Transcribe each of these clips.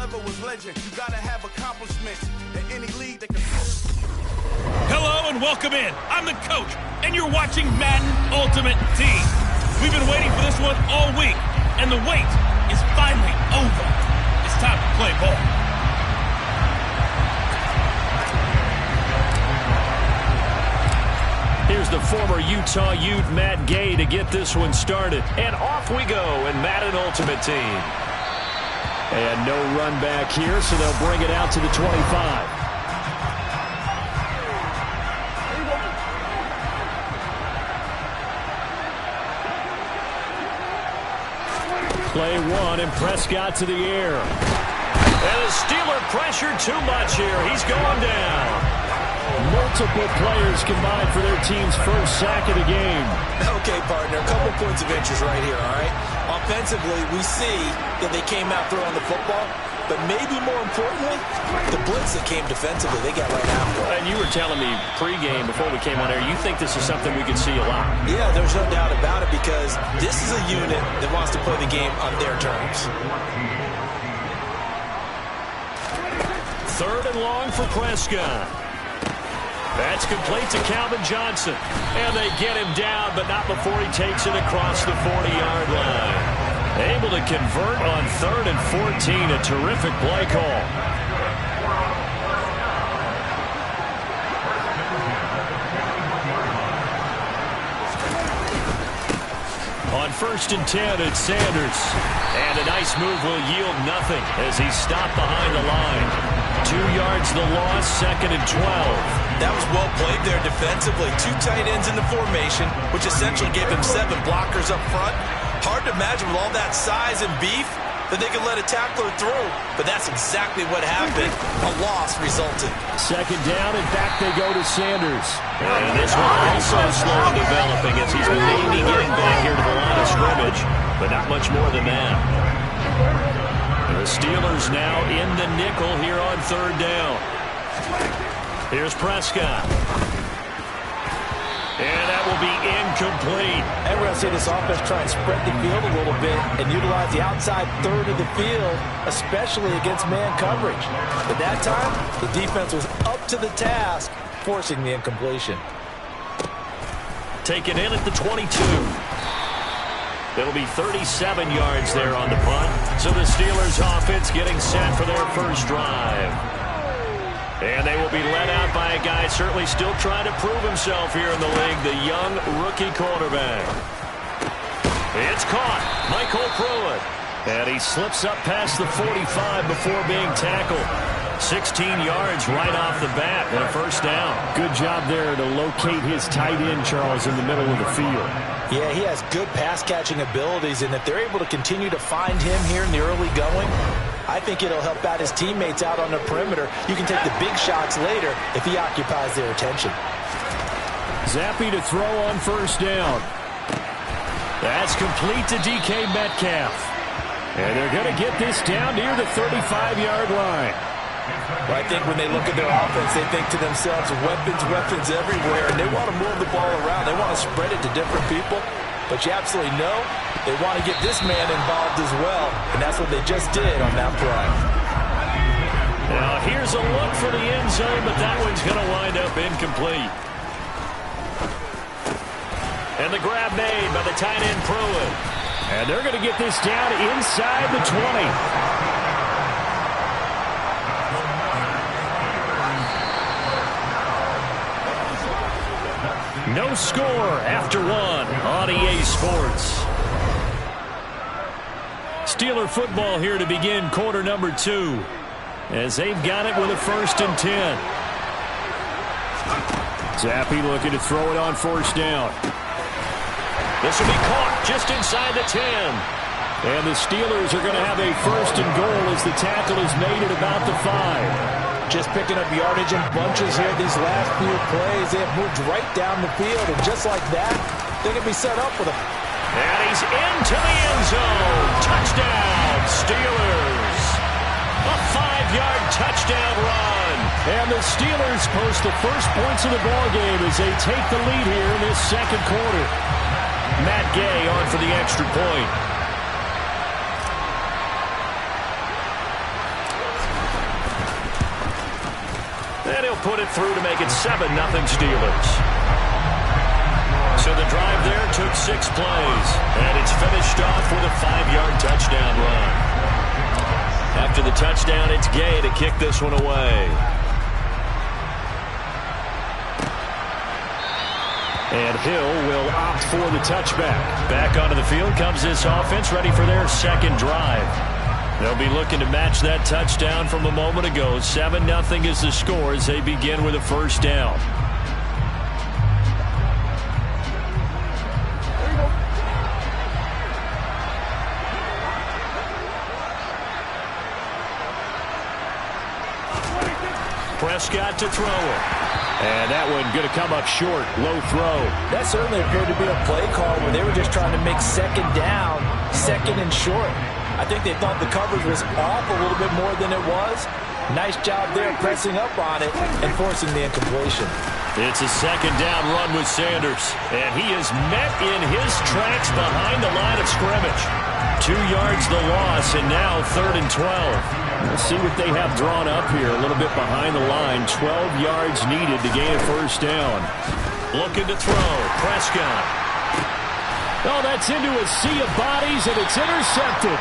level was legend. You gotta have accomplishments in any league that can. Hello and welcome in. I'm the coach, and you're watching Madden Ultimate Team. We've been waiting for this one all week, and the wait is finally over. It's time to play ball. Here's the former Utah Ute, Matt Gay, to get this one started. And off we go in Madden Ultimate Team. And no run back here, so they'll bring it out to the 25. Play one, and Prescott to the air. And the Steeler pressured too much here. He's going down. Multiple players combined for their team's first sack of the game. Okay, partner, a couple points of interest right here, all right? Offensively, we see that they came out throwing the football, but maybe more importantly, the blitz that came defensively, they got right after it. And you were telling me pregame before we came on air, you think this is something we could see a lot. Yeah, there's no doubt about it, because this is a unit that wants to play the game on their terms. Third and long for Prescott. That's complete to Calvin Johnson. And they get him down, but not before he takes it across the 40-yard line. Able to convert on 3rd and 14. A terrific play call. On 1st and 10, it's Sanders. And a nice move will yield nothing as he's stopped behind the line. 2 yards the loss, 2nd and 12. That was well played there defensively. 2 tight ends in the formation, which essentially gave him 7 blockers up front. Hard to imagine with all that size and beef that they could let a tackler through. But that's exactly what happened. A loss resulted. 2nd down, and back they go to Sanders. And this one also slow developing as he's maybe getting back here to the line of scrimmage, but not much more than that. The Steelers now in the nickel here on 3rd down. Here's Prescott. And that will be incomplete. And we're going to see this offense try and spread the field a little bit and utilize the outside third of the field, especially against man coverage. But that time, the defense was up to the task, forcing the incompletion. Taken in at the 22. It'll be 37 yards there on the punt. So the Steelers offense getting set for their first drive. And they will be led out by a guy certainly still trying to prove himself here in the league, the young rookie quarterback. It's caught. Michael Pruitt. And he slips up past the 45 before being tackled. 16 yards right off the bat and a first down. Good job there to locate his tight end, Charles, in the middle of the field. Yeah, he has good pass-catching abilities, and if they're able to continue to find him here in the early going, I think it'll help out his teammates out on the perimeter. You can take the big shots later if he occupies their attention. Zappy to throw on 1st down. That's complete to DK Metcalf. And they're going to get this down near the 35-yard line. Well, I think when they look at their offense, they think to themselves, weapons, weapons everywhere, and they want to move the ball around. They want to spread it to different people, but you absolutely know they want to get this man involved as well, and that's what they just did on that play. Now, here's a look for the end zone, but that one's going to wind up incomplete. And the grab made by the tight end Pruitt. And they're going to get this down inside the 20. No score after 1 on EA Sports. Steeler football here to begin quarter number 2 as they've got it with a 1st and 10. Zappy looking to throw it on 1st down. This will be caught just inside the 10. And the Steelers are going to have a 1st and goal as the tackle is made at about the 5. Just picking up yardage in bunches here these last few plays. They have moved right down the field, and just like that, they can be set up with them. And he's into the end zone. Touchdown, Steelers. A 5-yard touchdown run. And the Steelers post the first points of the ballgame as they take the lead here in this 2nd quarter. Matt Gay on for the extra point. And he'll put it through to make it 7-0 Steelers. So the drive there took 6 plays. And it's finished off with a 5-yard touchdown run. After the touchdown, it's Gay to kick this one away. And Hill will opt for the touchback. Back onto the field comes this offense, ready for their second drive. They'll be looking to match that touchdown from a moment ago. 7-0 is the score as they begin with a first down. Prescott to throw it. And that one going to come up short. Low throw. That certainly appeared to be a play call where they were just trying to make second down, second and short. I think they thought the coverage was off a little bit more than it was. Nice job there pressing up on it and forcing the incompletion. It's a second down run with Sanders. And he is met in his tracks behind the line of scrimmage. 2 yards the loss, and now 3rd and 12. Let's see what they have drawn up here. A little bit behind the line. 12 yards needed to gain a first down. Looking to throw. Prescott. Oh, that's into a sea of bodies, and it's intercepted.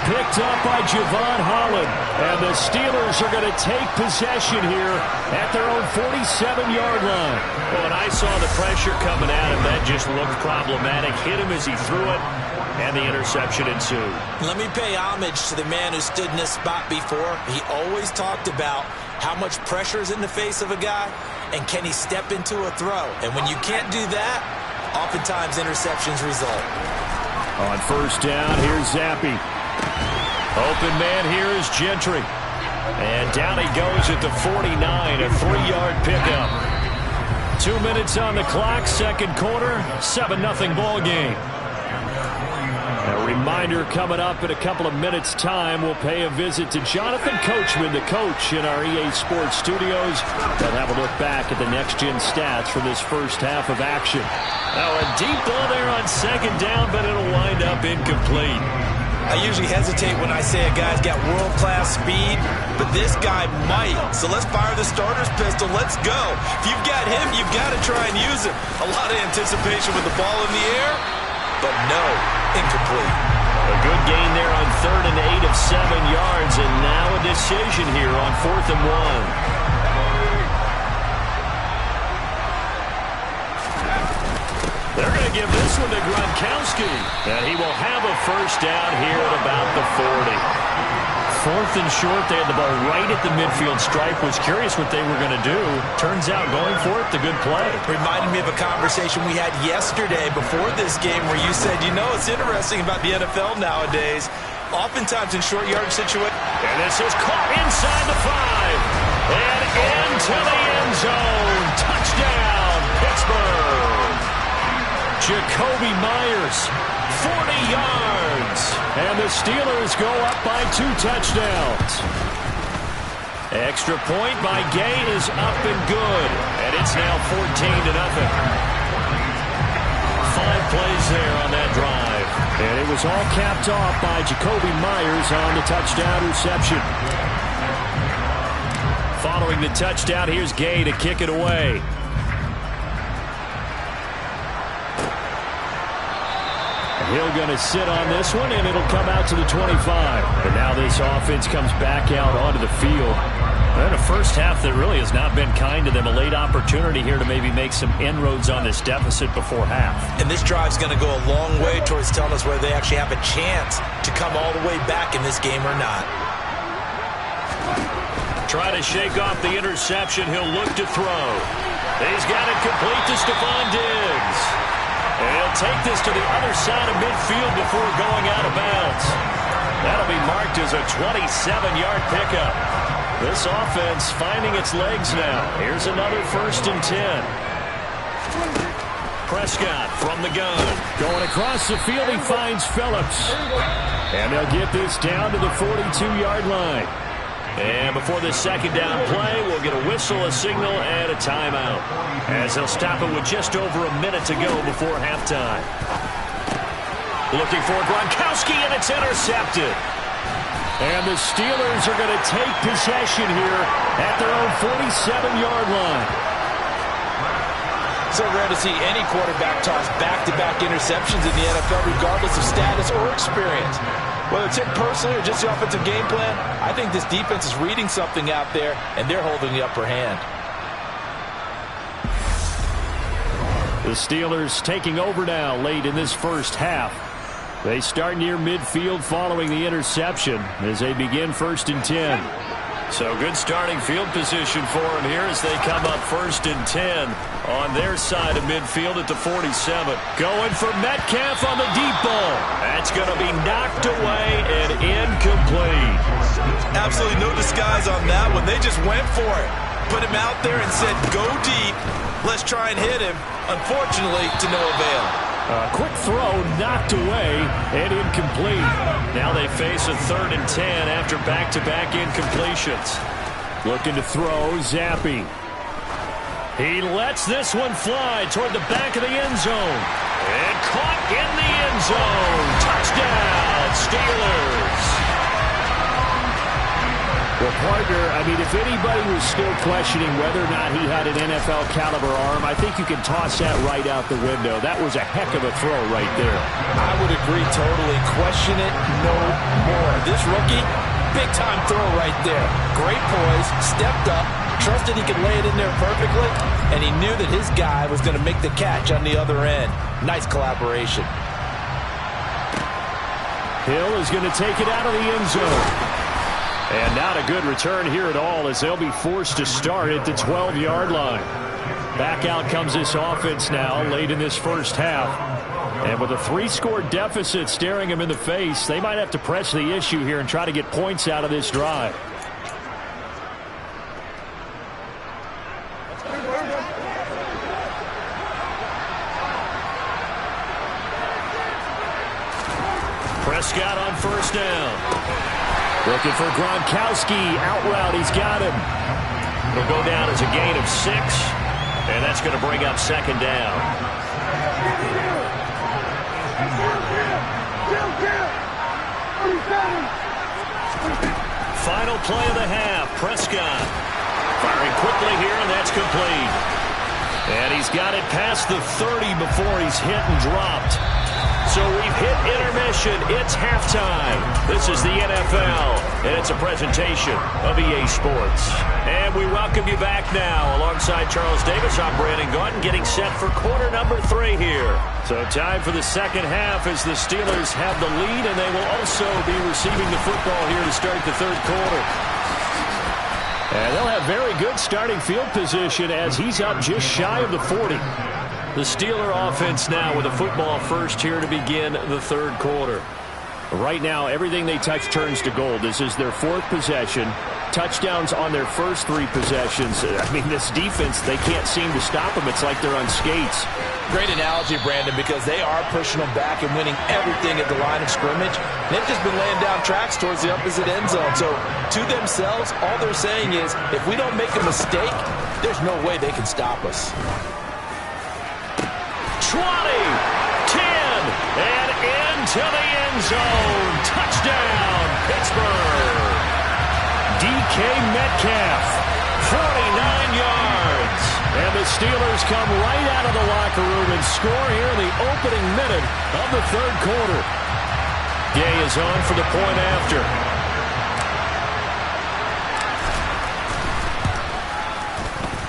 Picked up by Javon Holland. And the Steelers are going to take possession here at their own 47-yard line. Well, when I saw the pressure coming at him, that just looked problematic. Hit him as he threw it, and the interception ensued. Let me pay homage to the man who stood in this spot before. He always talked about how much pressure is in the face of a guy, and can he step into a throw. And when you can't do that, oftentimes interceptions result. On first down, here's Zappi. Open man here is Gentry. And down he goes at the 49, a 3-yard pickup. 2 minutes on the clock, second quarter, 7-0 ball game. A reminder coming up in a couple of minutes' time, we'll pay a visit to Jonathan Coachman, the coach in our EA Sports studios. We'll have a look back at the next-gen stats from this first half of action. Now a deep ball there on second down, but it'll wind up incomplete. I usually hesitate when I say a guy's got world-class speed, but this guy might. So let's fire the starter's pistol. Let's go. If you've got him, you've got to try and use him. A lot of anticipation with the ball in the air, but no, incomplete. A good gain there on 3rd and 8 of 7 yards, and now a decision here on 4th and 1. They're going to give this one to Gronkowski. And he will have a first down here at about the 40. 4th and short. They had the ball right at the midfield stripe. Was curious what they were going to do. Turns out going for it, the good play. Reminded me of a conversation we had yesterday before this game where you said, you know, it's interesting about the NFL nowadays. Oftentimes in short yardage situations. And this is caught inside the 5. And into the end zone. Touchdown, Pittsburgh. Jacoby Myers, 40 yards. And the Steelers go up by 2 touchdowns. Extra point by Gay is up and good. And it's now 14-0. 5 plays there on that drive. And it was all capped off by Jacoby Myers on the touchdown reception. Following the touchdown, here's Gay to kick it away. Hill going to sit on this one, and it'll come out to the 25. But now this offense comes back out onto the field. And a first half that really has not been kind to them. A late opportunity here to maybe make some inroads on this deficit before half. And this drive's going to go a long way towards telling us whether they actually have a chance to come all the way back in this game or not. Try to shake off the interception. He'll look to throw. He's got it complete to Stephon Diggs. And he'll take this to the other side of midfield before going out of bounds. That'll be marked as a 27-yard pickup. This offense finding its legs now. Here's another 1st and 10. Prescott from the gun. Going across the field, he finds Phillips. And they'll get this down to the 42-yard line. And before the second down play, we'll get a whistle, a signal, and a timeout. As they'll stop it with just over a minute to go before halftime. Looking for Gronkowski, and it's intercepted. And the Steelers are going to take possession here at their own 47-yard line. So rare to see any quarterback toss back-to-back interceptions in the NFL, regardless of status or experience. Whether it's him personally or just the offensive game plan, I think this defense is reading something out there, and they're holding the upper hand. The Steelers taking over now late in this first half. They start near midfield following the interception as they begin 1st and 10. So good starting field position for them here as they come up 1st and 10 on their side of midfield at the 47. Going for Metcalf on the deep ball. That's going to be knocked away and incomplete. Absolutely no disguise on that one. They just went for it. Put him out there and said, go deep. Let's try and hit him. Unfortunately, to no avail. A quick throw knocked away and incomplete. Now they face a 3rd and 10 after back-to-back incompletions. Looking to throw, Zappi. He lets this one fly toward the back of the end zone. And caught in the end zone. Touchdown, Steelers. Well, partner, I mean, if anybody was still questioning whether or not he had an NFL caliber arm, I think you can toss that right out the window. That was a heck of a throw right there. I would agree totally. Question it no more. This rookie, big-time throw right there. Great poise, stepped up, trusted he could lay it in there perfectly, and he knew that his guy was going to make the catch on the other end. Nice collaboration. Hill is going to take it out of the end zone. And not a good return here at all as they'll be forced to start at the 12-yard line. Back out comes this offense now late in this first half. And with a 3-score deficit staring them in the face, they might have to press the issue here and try to get points out of this drive. Prescott on 1st down. Looking for Gronkowski. Out route. He's got him. It'll go down as a gain of 6. And that's going to bring up 2nd down. Final play of the half. Prescott firing quickly here, and that's complete. And he's got it past the 30 before he's hit and dropped. So we've hit intermission. It's halftime. This is the NFL, and it's a presentation of EA Sports. And we welcome you back now. Alongside Charles Davis, I'm Brandon Gaudin, getting set for quarter number 3 here. So time for the second half as the Steelers have the lead, and they will also be receiving the football here to start the 3rd quarter. And they'll have very good starting field position as he's up just shy of the 40. The Steeler offense now with a football first here to begin the 3rd quarter. Right now, everything they touch turns to gold. This is their 4th possession. Touchdowns on their first 3 possessions. I mean, this defense, they can't seem to stop them. It's like they're on skates. Great analogy, Brandon, because they are pushing them back and winning everything at the line of scrimmage. They've just been laying down tracks towards the opposite end zone. So, to themselves, all they're saying is, if we don't make a mistake, there's no way they can stop us. 20, 10, and into the end zone. Touchdown, Pittsburgh. DK Metcalf, 49 yards. And the Steelers come right out of the locker room and score here in the opening minute of the 3rd quarter. Gay is on for the point after.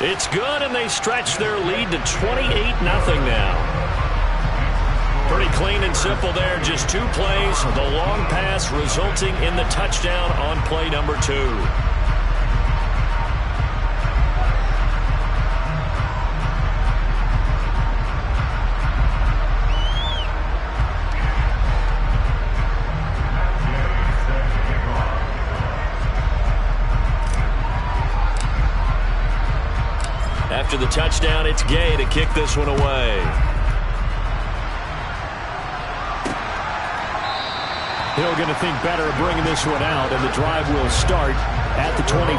It's good, and they stretch their lead to 28-0 now. Pretty clean and simple there. Just 2 plays. The long pass resulting in the touchdown on play number 2. After the touchdown, it's Gay to kick this one away. Hill going to think better of bringing this one out, and the drive will start at the 25.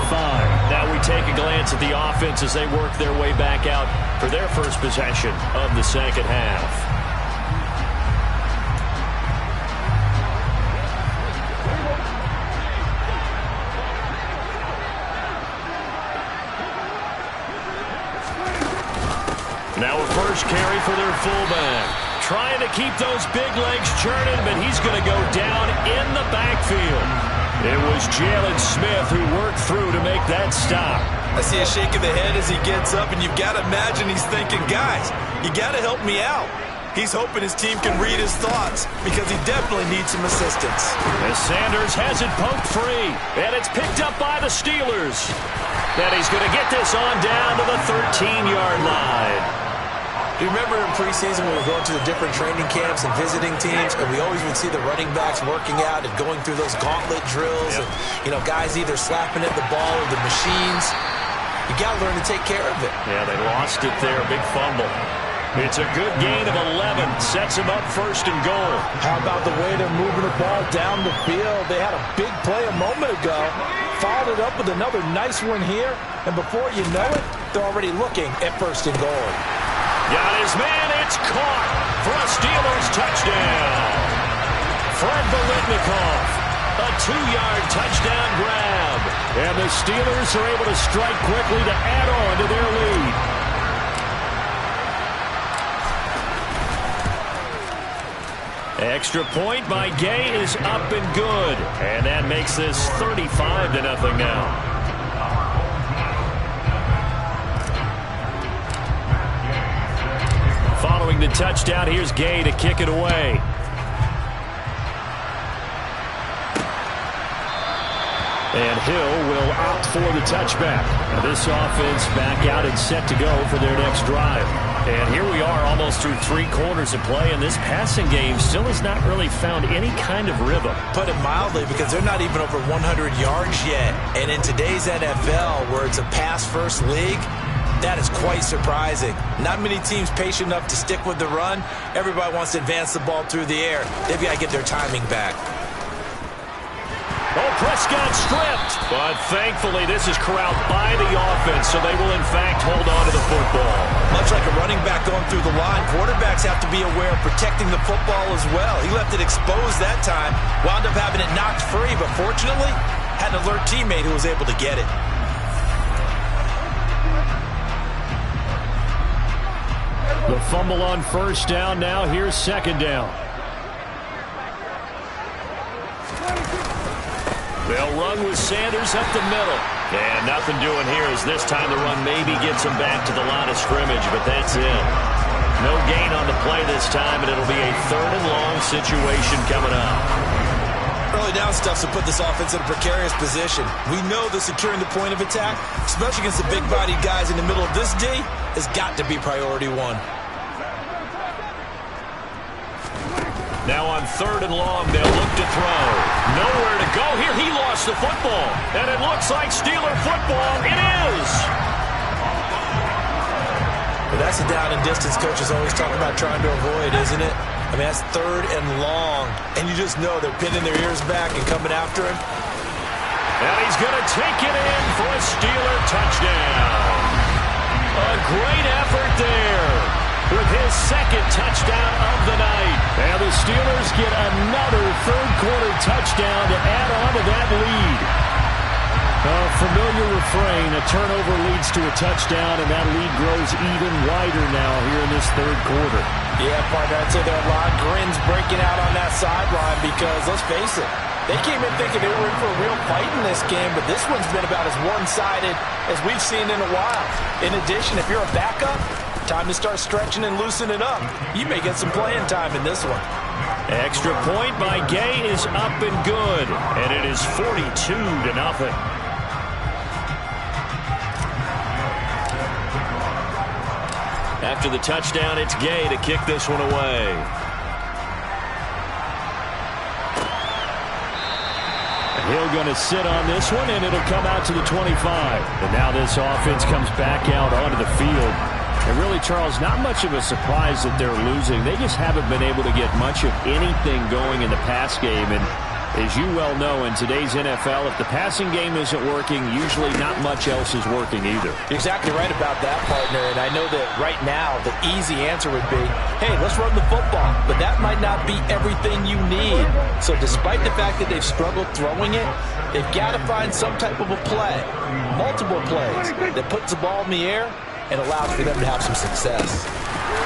Now we take a glance at the offense as they work their way back out for their first possession of the second half. first carry for their fullback. Trying to keep those big legs churning, but he's going to go down in the backfield. It was Jalen Smith who worked through to make that stop. I see a shake of the head as he gets up, and you've got to imagine he's thinking, guys, you got to help me out. He's hoping his team can read his thoughts because he definitely needs some assistance. As Sanders has it poked free, and it's picked up by the Steelers. And he's going to get this on down to the 13-yard line. Do you remember in preseason when we were going to the different training camps and visiting teams, and we always would see the running backs working out and going through those gauntlet drills, and, you know, guys either slapping at the ball or the machines. You got to learn to take care of it. Yeah, they lost it there. Big fumble. It's a good gain of 11. Sets him up first and goal. How about the way they're moving the ball down the field? They had a big play a moment ago. Followed it up with another nice one here. And before you know it, they're already looking at first and goal. Got his man. It's caught for a Steelers touchdown. Fred Biletnikoff. A 2-yard touchdown grab. And the Steelers are able to strike quickly to add on to their lead. Extra point by Gay is up and good. And that makes this 35-0 now. Following the touchdown, here's Gay to kick it away. And Hill will opt for the touchback. Now this offense back out and set to go for their next drive. And here we are almost through 3 quarters of play, and this passing game still has not really found any kind of rhythm. Put it mildly, because they're not even over 100 yards yet. And in today's NFL, where it's a pass-first league, that is quite surprising. Not many teams patient enough to stick with the run. Everybody wants to advance the ball through the air. They've got to get their timing back. Oh, Prescott stripped. But thankfully, this is corralled by the offense, so they will, in fact, hold on to the football. Much like a running back going through the line, quarterbacks have to be aware of protecting the football as well. He left it exposed that time, wound up having it knocked free, but fortunately, had an alert teammate who was able to get it. The fumble on first down. Now here's second down. They'll run with Sanders up the middle. And nothing doing here as this time the run maybe gets him back to the line of scrimmage, but that's it. No gain on the play this time, and it'll be a 3rd and long situation coming up. Early down stuff to put this offense in a precarious position. We know that securing the point of attack, especially against the big-bodied guys in the middle of this D, has got to be priority 1. Now on 3rd and long, they'll look to throw. Nowhere to go here. He lost the football. And it looks like Steeler football. It is. But that's a down and distance coaches always talk about trying to avoid, isn't it? I mean, that's 3rd and long. And you just know they're pinning their ears back and coming after him. And he's going to take it in for a Steeler touchdown. A great effort there with his 2nd touchdown of the night. And the Steelers get another 3rd quarter touchdown to add on to that lead. A familiar refrain, a turnover leads to a touchdown, and that lead grows even wider now here in this 3rd quarter. Yeah, partner, I'd say there are a lot of grins breaking out on that sideline because, let's face it, they came in thinking they were in for a real fight in this game, but this one's been about as one-sided as we've seen in a while. In addition, if you're a backup, time to start stretching and loosening up. You may get some playing time in this one. Extra point by Gay is up and good, and it is 42-0. After the touchdown, it's Gay to kick this one away. Hill going to sit on this one, and it'll come out to the 25. And now this offense comes back out onto the field. And really, Charles, not much of a surprise that they're losing. They just haven't been able to get much of anything going in the pass game. And as you well know, in today's NFL, if the passing game isn't working, usually not much else is working either. You're exactly right about that, partner. And I know that right now the easy answer would be, hey, let's run the football. But that might not be everything you need. So despite the fact that they've struggled throwing it, they've got to find some type of a play, multiple plays, that puts the ball in the air and allows for them to have some success.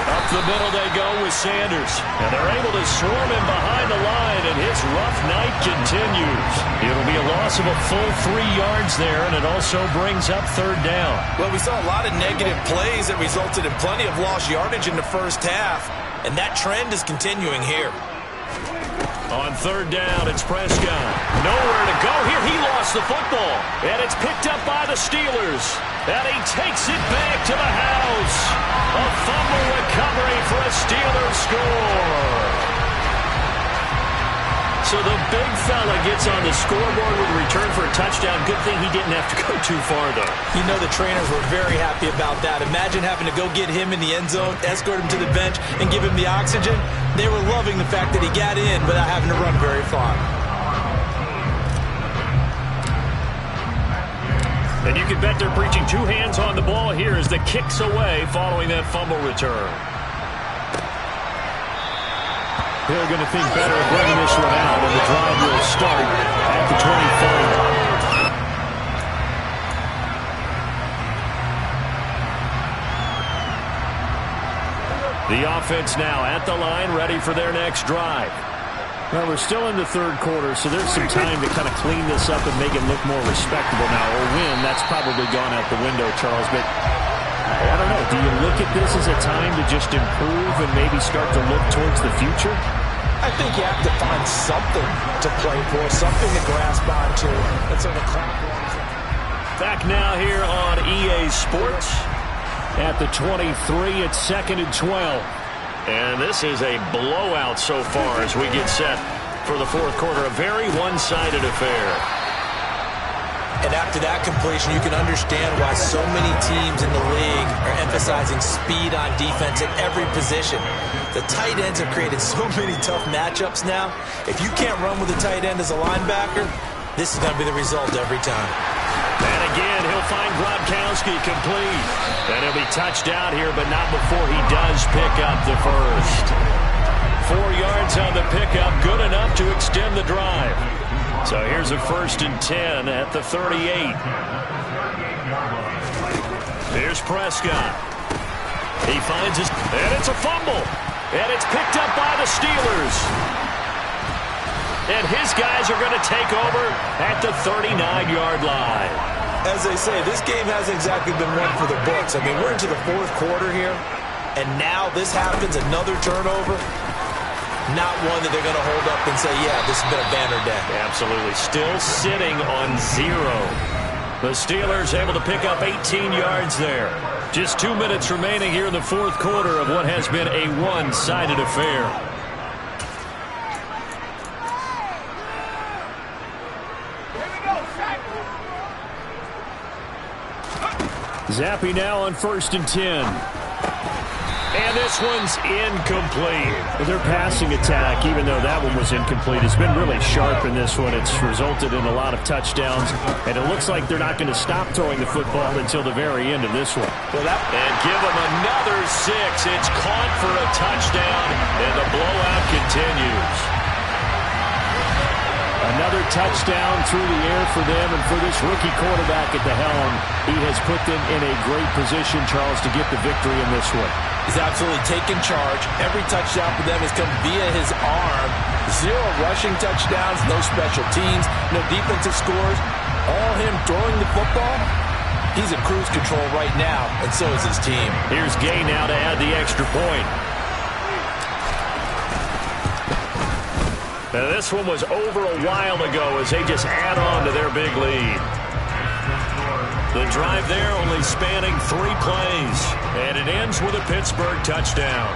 Up the middle they go with Sanders. And they're able to swarm him behind the line, and his rough night continues. It'll be a loss of a full 3 yards there, and it also brings up third down. Well, we saw a lot of negative plays that resulted in plenty of lost yardage in the first half, and that trend is continuing here. On third down, it's Prescott. Nowhere to go here. He lost the football. And it's picked up by the Steelers. And he takes it back to the house. A fumble recovery for a Steelers score. So the big fella gets on the scoreboard with a return for a touchdown. Good thing he didn't have to go too far, though. You know the trainers were very happy about that. Imagine having to go get him in the end zone, escort him to the bench, and give him the oxygen. They were loving the fact that he got in without having to run very far. And you can bet they're preaching 2 hands on the ball here as the kick's away following that fumble return. They're going to think better of bringing this one out, and the drive will start at the 25. The offense now at the line, ready for their next drive. Well, we're still in the third quarter, so there's some time to kind of clean this up and make it look more respectable now. Or win, that's probably gone out the window, Charles. But I don't know. Do you look at this as a time to just improve and maybe start to look towards the future? I think you have to find something to play for, something to grasp onto. That's on the clock. Back now here on EA Sports. At the 23, it's 2nd and 12. And this is a blowout so far as we get set for the fourth quarter. A very one-sided affair. And after that completion, you can understand why so many teams in the league are emphasizing speed on defense at every position. The tight ends have created so many tough matchups now. If you can't run with a tight end as a linebacker, this is going to be the result every time. And again, he'll find Gronkowski complete. And he'll be touched out here, but not before he does pick up the first. 4 yards on the pickup, good enough to extend the drive. So here's a 1st and 10 at the 38. Here's Prescott. He finds his, and it's a fumble. And it's picked up by the Steelers. And his guys are going to take over at the 39-yard line. As they say, this game hasn't exactly been one for the books. I mean, we're into the fourth quarter here, and now this happens, another turnover. Not one that they're going to hold up and say, yeah, this has been a banner day. Absolutely. Still sitting on 0. The Steelers able to pick up 18 yards there. Just 2 minutes remaining here in the fourth quarter of what has been a one-sided affair. Zappy now on 1st and 10. And this one's incomplete. Their passing attack, even though that one was incomplete, has been really sharp in this one. It's resulted in a lot of touchdowns, and it looks like they're not going to stop throwing the football until the very end of this one. And give them another 6. It's caught for a touchdown, and the blowout continues. Another touchdown through the air for them, and for this rookie quarterback at the helm, he has put them in a great position, Charles, to get the victory in this one. He's absolutely taken charge. Every touchdown for them has come via his arm. 0 rushing touchdowns, no special teams, no defensive scores. All him throwing the football. He's in cruise control right now, and so is his team. Here's Gay now to add the extra point. Now, this one was over a while ago as they just add on to their big lead. The drive there only spanning 3 plays, and it ends with a Pittsburgh touchdown.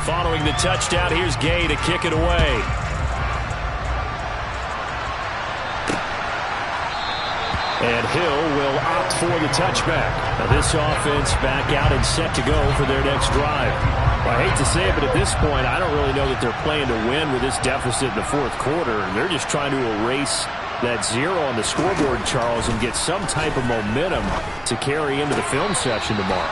Following the touchdown, here's Gay to kick it away. And Hill will opt for the touchback. Now this offense back out and set to go for their next drive. Well, I hate to say it, but at this point, I don't really know that they're playing to win with this deficit in the fourth quarter. They're just trying to erase that 0 on the scoreboard, Charles, and get some type of momentum to carry into the film session tomorrow.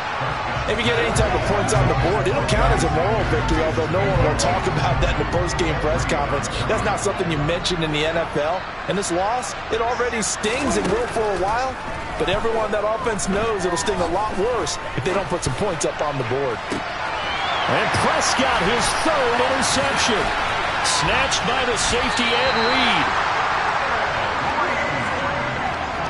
If you get any type of points on the board, it'll count as a moral victory, although no one will talk about that in the post-game press conference. That's not something you mentioned in the NFL. And this loss, it already stings and will for a while, but everyone on that offense knows it'll sting a lot worse if they don't put some points up on the board. And Prescott, his 3rd interception. Snatched by the safety Ed Reed.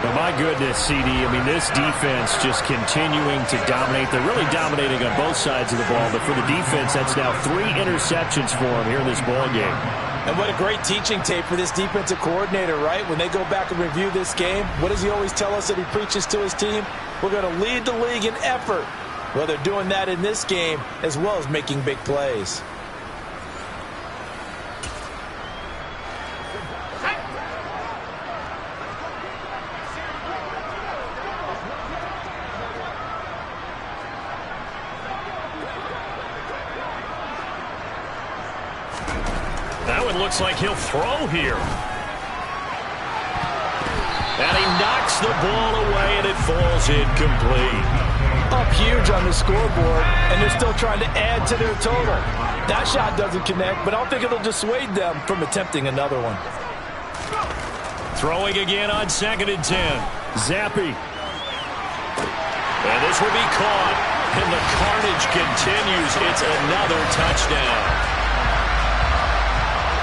Well, my goodness, CD, I mean, this defense just continuing to dominate. They're really dominating on both sides of the ball, but for the defense, that's now 3 interceptions for them here in this ball game. And what a great teaching tape for this defensive coordinator, right? When they go back and review this game, what does he always tell us that he preaches to his team? We're going to lead the league in effort. Well, they're doing that in this game as well as making big plays. Now it looks like he'll throw here. And he knocks the ball away, and it falls incomplete. Up huge on the scoreboard, and they're still trying to add to their total. That shot doesn't connect, but I don't think it'll dissuade them from attempting another one. Throwing again on 2nd and 10. Zappi. And this will be caught, and the carnage continues. It's another touchdown.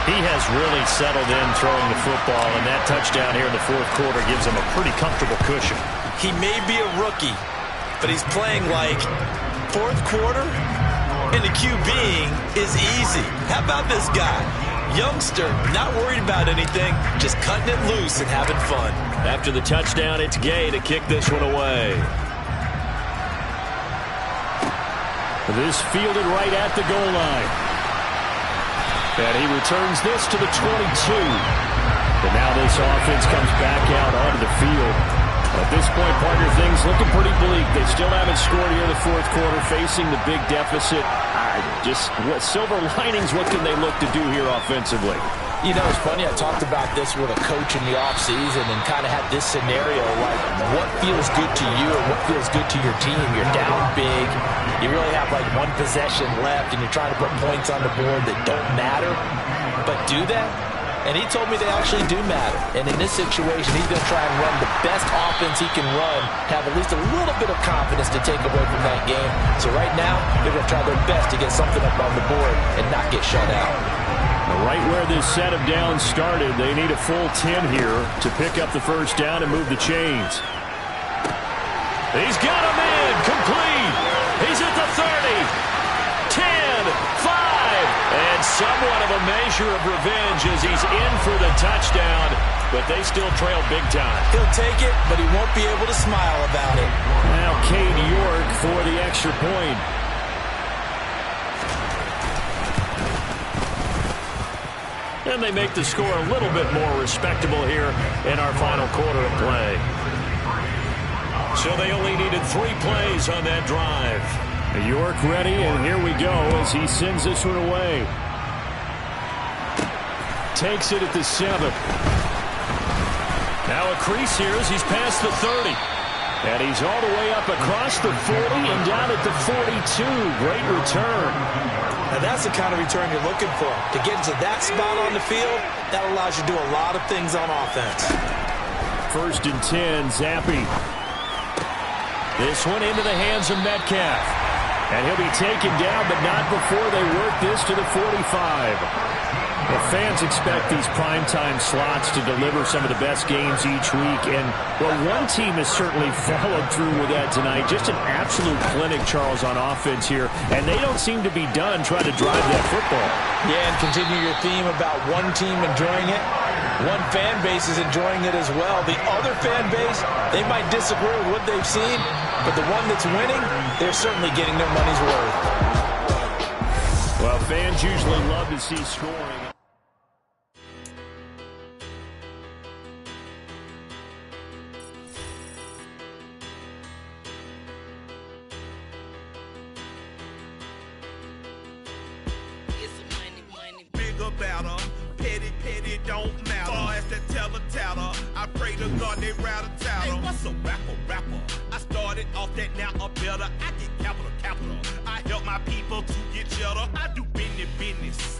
He has really settled in throwing the football, and that touchdown here in the 4th quarter gives him a pretty comfortable cushion. He may be a rookie, but he's playing like 4th quarter, and the QBing is easy. How about this guy? Youngster, not worried about anything, just cutting it loose and having fun. After the touchdown, it's Gay to kick this one away. This fielded right at the goal line. And he returns this to the 22. But now this offense comes back out onto the field. At this point, partner, things looking pretty bleak. They still haven't scored here in the 4th quarter, facing the big deficit. What silver linings, what can they look to do here offensively? You know, it's funny, I talked about this with a coach in the offseason and kind of had this scenario, like what feels good to you or what feels good to your team. You're down big. You really have like 1 possession left, and you're trying to put points on the board that don't matter. But do that? And he told me they actually do matter. And in this situation, he's going to try and run the best offense he can run, have at least a little bit of confidence to take away from that game. So right now, they're going to try their best to get something up on the board and not get shut out. Right where this set of downs started, they need a full 10 here to pick up the 1st down and move the chains. He's got him in, complete. He's at the 30, 10, 5, and somewhat of a measure of revenge as he's in for the touchdown, but they still trail big time. He'll take it, but he won't be able to smile about it. Now Cade York for the extra point. And they make the score a little bit more respectable here in our final quarter of play. So they only needed 3 plays on that drive. York ready, and here we go as he sends this one away. Takes it at the 7. Now a crease here as he's past the 30. And he's all the way up across the 40 and down at the 42. Great return. Now that's the kind of return you're looking for. To get into that spot on the field, that allows you to do a lot of things on offense. 1st and 10, Zappi. This one into the hands of Metcalf. And he'll be taken down, but not before they work this to the 45. Well, fans expect these primetime slots to deliver some of the best games each week. And, well, one team has certainly followed through with that tonight. Just an absolute clinic, Charles, on offense here. And they don't seem to be done trying to drive that football. Yeah, and continue your theme about one team enjoying it. One fan base is enjoying it as well. The other fan base, they might disagree with what they've seen, but the one that's winning, they're certainly getting their money's worth. Well, fans usually love to see scoring. Big about 'em, petty, don't matter. Far as the teller tatter, the God, they rattle tattle. Hey, what's a rapper? I started off that, now I'm better. I get capital. I help my people to get cheddar. I do business.